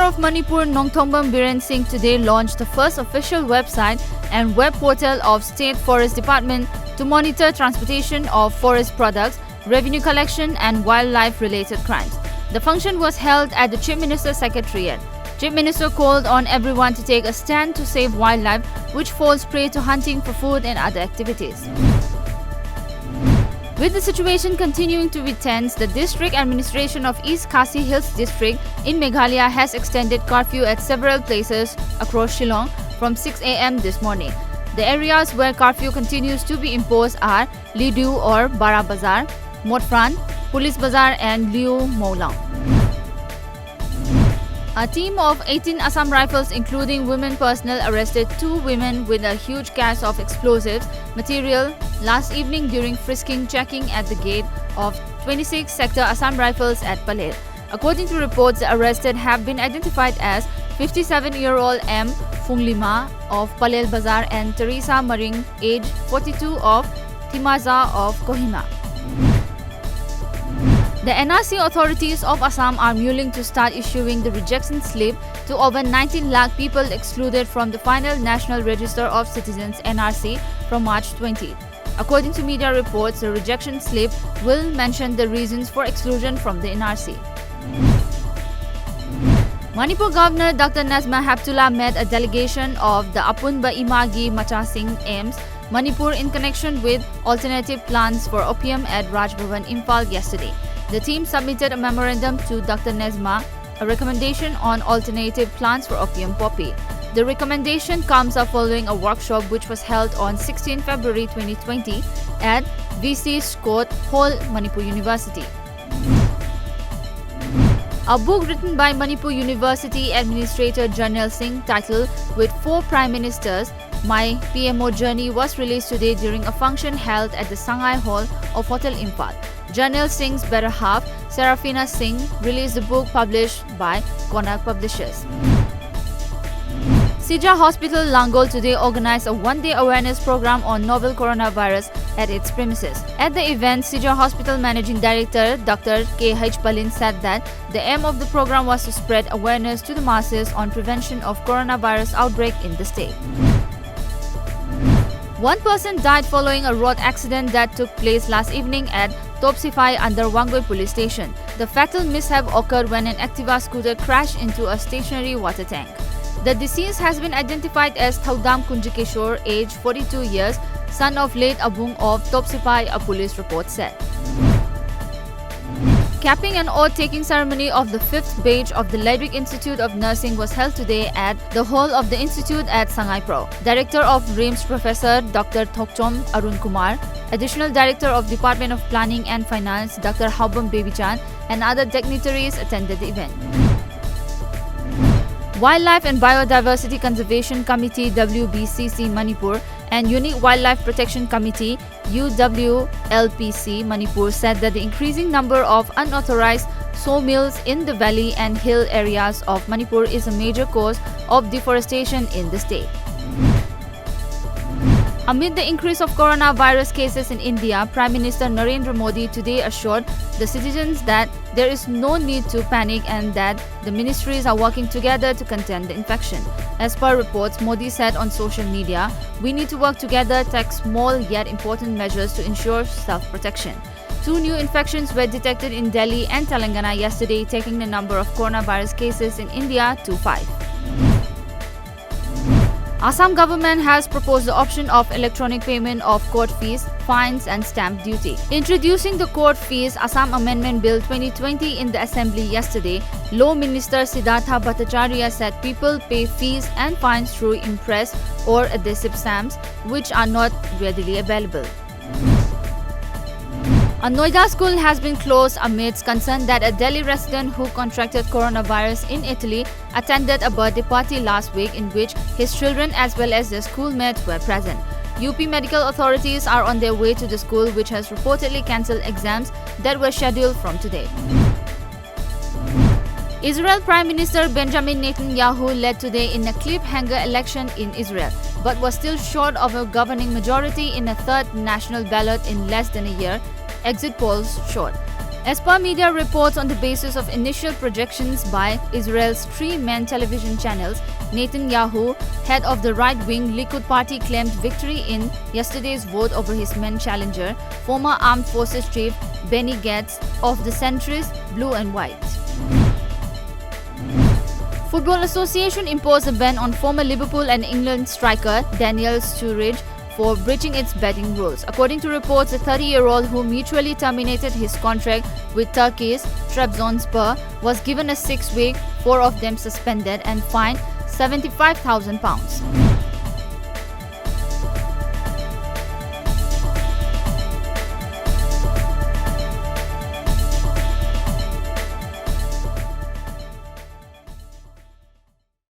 of Manipur, Nongthongbam Biren Singh, today launched the first official website and web portal of State Forest Department to monitor transportation of forest products, revenue collection and wildlife-related crimes. The function was held at the Chief Minister's Secretariat. Chief Minister called on everyone to take a stand to save wildlife, which falls prey to hunting for food and other activities. With the situation continuing to be tense, the district administration of East Khasi Hills district in Meghalaya has extended curfew at several places across Shillong from 6 a.m. this morning. The areas where curfew continues to be imposed are Lidu or Bara Bazar, Motfran, Police Bazar and Liu Moulang. A team of 18 Assam Rifles, including women personnel, arrested 2 women with a huge cache of explosives material last evening during frisking checking at the gate of 26 Sector Assam Rifles at Palel. According to reports, the arrested have been identified as 57-year-old M. Funglima of Palel Bazar and Teresa Maring, age 42, of Timaza of Kohima. The NRC authorities of Assam are mulling to start issuing the rejection slip to over 19 lakh people excluded from the final National Register of Citizens (NRC) from March 20. According to media reports, the rejection slip will mention the reasons for exclusion from the NRC. Manipur Governor Dr. Najma Heptullah met a delegation of the Apunba Imagi Machasing AIMS, Manipur, in connection with alternative plans for opium at Raj Bhavan, Imphal yesterday. The team submitted a memorandum to Dr. Najma, a recommendation on alternative plans for opium poppy. The recommendation comes up following a workshop which was held on 16 February 2020 at VC Scott Hall, Manipur University. A book written by Manipur University Administrator JARNAIL Singh, titled "With 4 Prime Ministers, My PMO Journey," was released today during a function held at the Singh'S Hall of Hotel Imphal. JARNAIL Singh's better half, Serafina Singh, released the book published by Konak Publishers. Sija Hospital, Langol, today organized a one-day awareness program on novel coronavirus at its premises. At the event, Sija Hospital Managing Director Dr. K.H. Palin said that the aim of the program was to spread awareness to the masses on prevention of coronavirus outbreak in the state. One person died following a road accident that took place last evening at SIPHAI under Wangoi Police Station. The fatal mishap occurred when an Activa scooter crashed into a stationary water tank. The deceased has been identified as Thaudam Kunjikeshwar, age 42 years, son of late Abung of SIPHAI, a police report said. Capping and oath-taking ceremony of the 5th batch of the LEIRIK Institute of Nursing was held today at the hall of the institute at Sangai Pro. Director of RIMS Professor Dr. Thokchom Arun Kumar, Additional Director of Department of Planning and Finance Dr. Haubam Babichan and other dignitaries attended the event. Wildlife and Biodiversity Conservation Committee WBCC Manipur and Unique Wildlife Protection Committee UWLPC Manipur said that the increasing number of unauthorized sawmills in the valley and hill areas of Manipur is a major cause of deforestation in the state. Amid the increase of coronavirus cases in India, Prime Minister Narendra Modi today assured the citizens that there is no need to panic and that the ministries are working together to contain the infection. As per reports, Modi said on social media, "We need to work together, take small yet important measures to ensure self-protection." 2 new infections were detected in Delhi and Telangana yesterday, taking the number of coronavirus cases in India to 5. Assam government has proposed the option of electronic payment of court fees, fines and stamp duty. Introducing the court fees Assam Amendment Bill 2020 in the Assembly yesterday, Law Minister Siddhartha Bhattacharya said people pay fees and fines through impress or adhesive stamps, which are not readily available. A NOIDA school has been closed amidst concern that a Delhi resident who contracted coronavirus in Italy attended a birthday party last week in which his children as well as their schoolmates were present. UP medical authorities are on their way to the school, which has reportedly cancelled exams that were scheduled from today. Israel Prime Minister Benjamin Netanyahu led today in a cliffhanger election in Israel, but was still short of a governing majority in a third national ballot in less than a year, exit polls showed. As per media reports, on the basis of initial projections by Israel's three main television channels, Netanyahu, head of the right-wing Likud party, claimed victory in yesterday's vote over his main challenger, former Armed Forces Chief Benny Gantz of the centrist Blue and White. Football Association imposed a ban on former Liverpool and England striker Daniel Sturridge for breaching its betting rules. According to reports, the 30-year-old, who mutually terminated his contract with Turkey's Trabzonspor, was given a 6-week, 4 of them suspended, and fined £75,000.